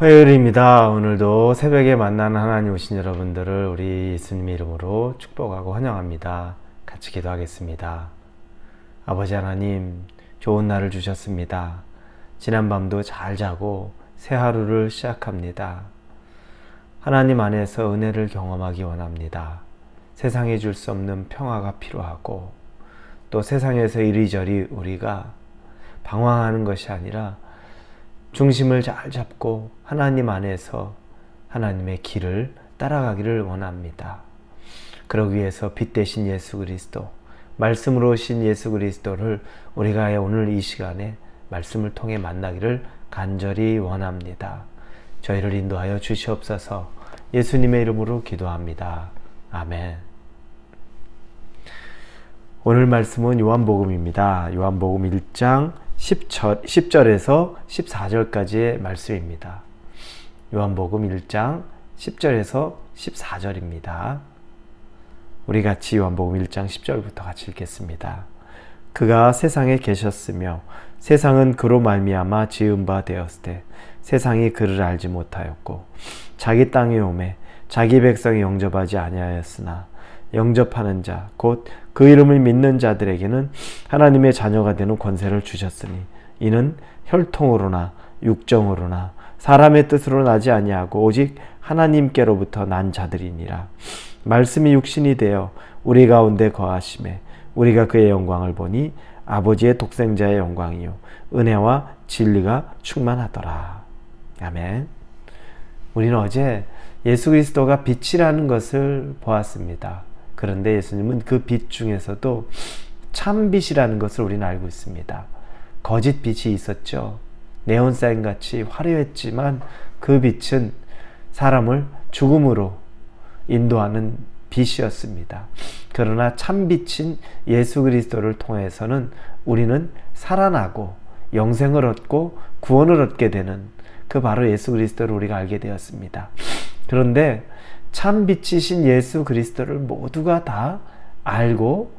화요일입니다. 오늘도 새벽에 만나는 하나님 오신 여러분들을 우리 예수님의 이름으로 축복하고 환영합니다. 같이 기도하겠습니다. 아버지 하나님, 좋은 날을 주셨습니다. 지난밤도 잘 자고 새 하루를 시작합니다. 하나님 안에서 은혜를 경험하기 원합니다. 세상에 줄 수 없는 평화가 필요하고, 또 세상에서 이리저리 우리가 방황하는 것이 아니라 중심을 잘 잡고 하나님 안에서 하나님의 길을 따라가기를 원합니다. 그러기 위해서 빛 대신 예수 그리스도, 말씀으로 오신 예수 그리스도를 우리가 오늘 이 시간에 말씀을 통해 만나기를 간절히 원합니다. 저희를 인도하여 주시옵소서. 예수님의 이름으로 기도합니다. 아멘. 오늘 말씀은 요한복음입니다. 요한복음 1장 10절에서 14절까지의 말씀입니다. 요한복음 1장 10절에서 14절입니다. 우리 같이 요한복음 1장 10절부터 같이 읽겠습니다. 그가 세상에 계셨으며 세상은 그로 말미암아 지은 바 되었으되 세상이 그를 알지 못하였고 자기 땅에 오매 자기 백성이 영접하지 아니하였으나 영접하는 자 곧 그 이름을 믿는 자들에게는 하나님의 자녀가 되는 권세를 주셨으니 이는 혈통으로나 육정으로나 사람의 뜻으로 나지 아니하고 오직 하나님께로부터 난 자들이니라. 말씀이 육신이 되어 우리 가운데 거하심에 우리가 그의 영광을 보니 아버지의 독생자의 영광이요 은혜와 진리가 충만하더라. 아멘. 우리는 어제 예수 그리스도가 빛이라는 것을 보았습니다. 그런데 예수님은 그 빛 중에서도 참빛이라는 것을 우리는 알고 있습니다. 거짓 빛이 있었죠. 네온사인같이 화려했지만 그 빛은 사람을 죽음으로 인도하는 빛이었습니다. 그러나 참빛인 예수 그리스도를 통해서는 우리는 살아나고 영생을 얻고 구원을 얻게 되는 그 바로 예수 그리스도를 우리가 알게 되었습니다. 그런데 참빛이신 예수 그리스도를 모두가 다 알고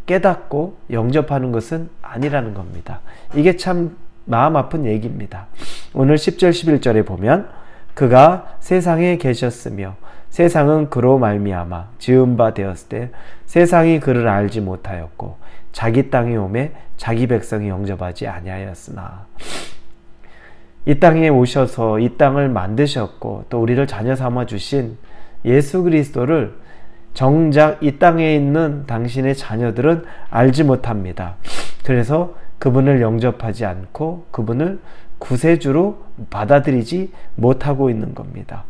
깨닫고 영접하는 것은 아니라는 겁니다. 이게 참 마음 아픈 얘기입니다. 오늘 10절 11절에 보면 그가 세상에 계셨으며 세상은 그로 말미암아 지은 바 되었을 때 세상이 그를 알지 못하였고 자기 땅에 오매 자기 백성이 영접하지 아니하였으나, 이 땅에 오셔서 이 땅을 만드셨고 또 우리를 자녀 삼아 주신 예수 그리스도를 정작 이 땅에 있는 당신의 자녀들은 알지 못합니다. 그래서 그분을 영접하지 않고 그분을 구세주로 받아들이지 못하고 있는 겁니다.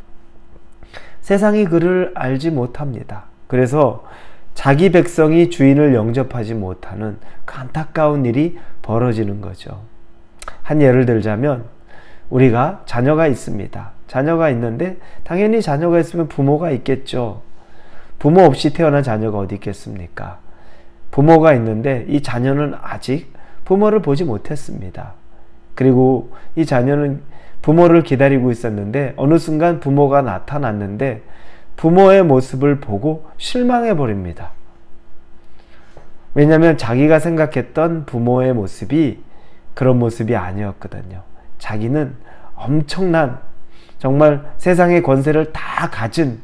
세상이 그를 알지 못합니다. 그래서 자기 백성이 주인을 영접하지 못하는 그 안타까운 일이 벌어지는 거죠. 한 예를 들자면 우리가 자녀가 있습니다. 자녀가 있는데 당연히 자녀가 있으면 부모가 있겠죠. 부모 없이 태어난 자녀가 어디 있겠습니까? 부모가 있는데 이 자녀는 아직 부모를 보지 못했습니다. 그리고 이 자녀는 부모를 기다리고 있었는데 어느 순간 부모가 나타났는데 부모의 모습을 보고 실망해 버립니다. 왜냐하면 자기가 생각했던 부모의 모습이 그런 모습이 아니었거든요. 자기는 엄청난 정말 세상의 권세를 다 가진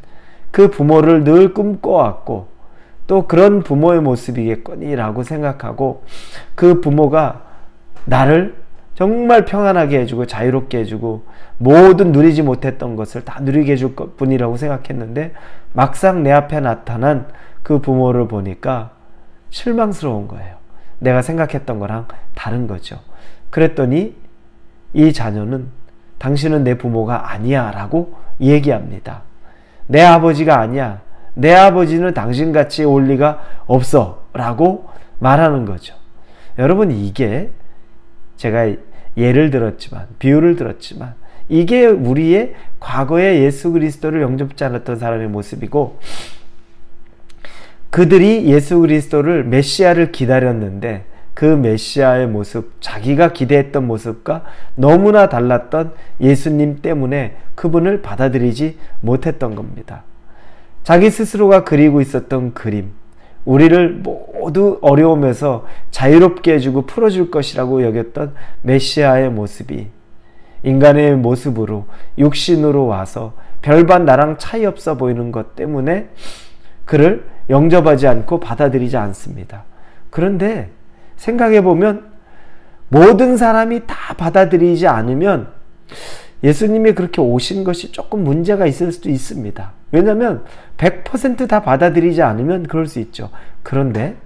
그 부모를 늘 꿈꿔왔고 또 그런 부모의 모습이겠거니라고 생각하고 그 부모가 나를 정말 평안하게 해주고 자유롭게 해주고 모든 누리지 못했던 것을 다 누리게 해줄 뿐이라고 생각했는데 막상 내 앞에 나타난 그 부모를 보니까 실망스러운 거예요. 내가 생각했던 거랑 다른 거죠. 그랬더니 이 자녀는 당신은 내 부모가 아니야 라고 얘기합니다. 내 아버지가 아니야. 내 아버지는 당신같이 올 리가 없어 라고 말하는 거죠. 여러분, 이게 제가 예를 들었지만 비유를 들었지만 이게 우리의 과거의 예수 그리스도를 영접지 않았던 사람의 모습이고, 그들이 예수 그리스도를 메시아를 기다렸는데 그 메시아의 모습, 자기가 기대했던 모습과 너무나 달랐던 예수님 때문에 그분을 받아들이지 못했던 겁니다. 자기 스스로가 그리고 있었던 그림, 우리를 모두 어려움에서 자유롭게 해주고 풀어줄 것이라고 여겼던 메시아의 모습이 인간의 모습으로 육신으로 와서 별반 나랑 차이 없어 보이는 것 때문에 그를 영접하지 않고 받아들이지 않습니다. 그런데 생각해보면 모든 사람이 다 받아들이지 않으면 예수님이 그렇게 오신 것이 조금 문제가 있을 수도 있습니다. 왜냐하면 100% 다 받아들이지 않으면 그럴 수 있죠. 그런데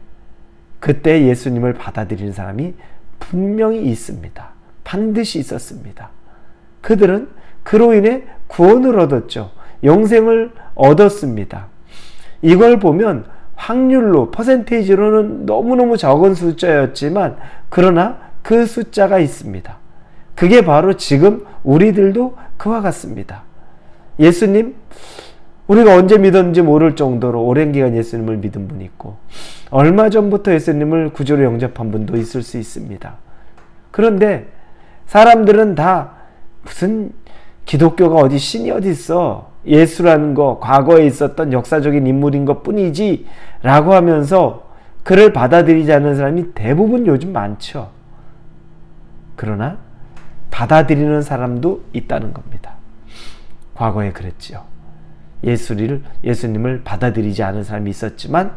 그때 예수님을 받아들이는 사람이 분명히 있습니다. 반드시 있었습니다. 그들은 그로 인해 구원을 얻었죠. 영생을 얻었습니다. 이걸 보면 확률로, 퍼센테이지로는 너무너무 적은 숫자였지만 그러나 그 숫자가 있습니다. 그게 바로 지금 우리들도 그와 같습니다. 예수님, 우리가 언제 믿었는지 모를 정도로 오랜 기간 예수님을 믿은 분이 있고 얼마 전부터 예수님을 구주로 영접한 분도 있을 수 있습니다. 그런데 사람들은 다 무슨 기독교가 어디 신이 어디 있어, 예수라는 거 과거에 있었던 역사적인 인물인 것 뿐이지 라고 하면서 그를 받아들이지 않는 사람이 대부분 요즘 많죠. 그러나 받아들이는 사람도 있다는 겁니다. 과거에 그랬지요. 예수님을 받아들이지 않은 사람이 있었지만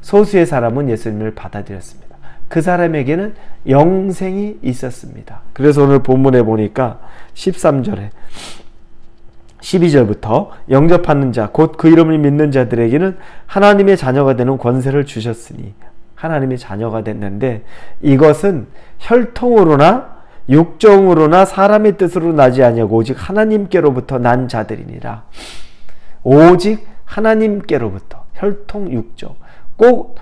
소수의 사람은 예수님을 받아들였습니다. 그 사람에게는 영생이 있었습니다. 그래서 오늘 본문에 보니까 13절에 12절부터 영접하는 자 곧 그 이름을 믿는 자들에게는 하나님의 자녀가 되는 권세를 주셨으니, 하나님의 자녀가 됐는데 이것은 혈통으로나 육정으로나 사람의 뜻으로 나지 아니하고 오직 하나님께로부터 난 자들이니라. 오직 하나님께로부터, 혈통 육정, 꼭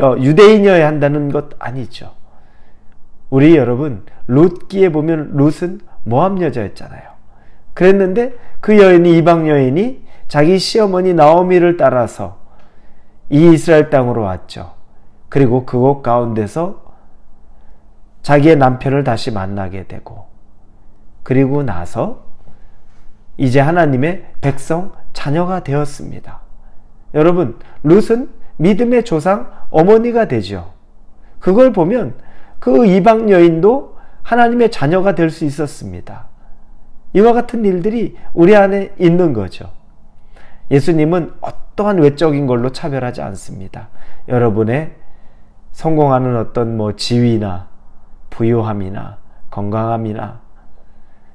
유대인이어야 한다는 것 아니죠. 우리 여러분, 룻기에 보면 룻은 모압 여자였잖아요. 그랬는데 그 여인이, 이방 여인이 자기 시어머니 나오미를 따라서 이 이스라엘 땅으로 왔죠. 그리고 그곳 가운데서 자기의 남편을 다시 만나게 되고, 그리고 나서 이제 하나님의 백성 자녀가 되었습니다. 여러분, 룻은 믿음의 조상 어머니가 되죠. 그걸 보면 그 이방 여인도 하나님의 자녀가 될 수 있었습니다. 이와 같은 일들이 우리 안에 있는 거죠. 예수님은 어떠한 외적인 걸로 차별하지 않습니다. 여러분의 성공하는 어떤 지위나 부유함이나 건강함이나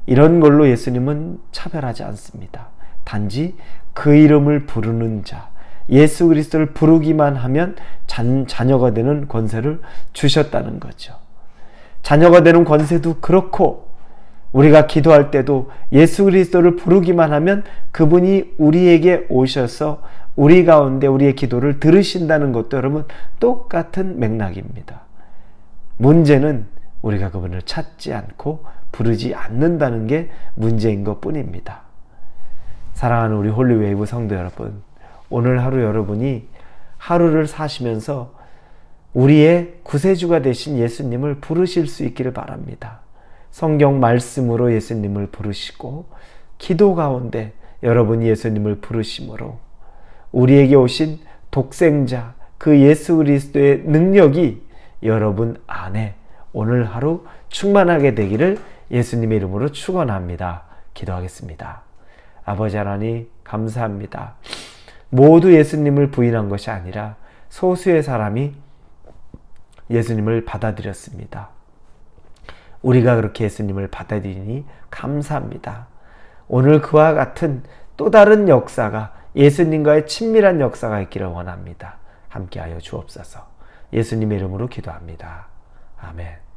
이런 걸로 예수님은 차별하지 않습니다. 단지 그 이름을 부르는 자, 예수 그리스도를 부르기만 하면 자녀가 되는 권세를 주셨다는 거죠. 자녀가 되는 권세도 그렇고 우리가 기도할 때도 예수 그리스도를 부르기만 하면 그분이 우리에게 오셔서 우리 가운데 우리의 기도를 들으신다는 것도 여러분 똑같은 맥락입니다. 문제는 우리가 그분을 찾지 않고 부르지 않는다는 게 문제인 것 뿐입니다. 사랑하는 우리 홀리웨이브 성도 여러분, 오늘 하루 여러분이 하루를 사시면서 우리의 구세주가 되신 예수님을 부르실 수 있기를 바랍니다. 성경 말씀으로 예수님을 부르시고 기도 가운데 여러분이 예수님을 부르심으로 우리에게 오신 독생자 그 예수 그리스도의 능력이 여러분 안에 오늘 하루 충만하게 되기를 예수님의 이름으로 축원합니다. 기도하겠습니다. 아버지 하나님 감사합니다. 모두 예수님을 부인한 것이 아니라 소수의 사람이 예수님을 받아들였습니다. 우리가 그렇게 예수님을 받아들이니 감사합니다. 오늘 그와 같은 또 다른 역사가, 예수님과의 친밀한 역사가 있기를 원합니다. 함께하여 주옵소서. 예수님의 이름으로 기도합니다. 아멘.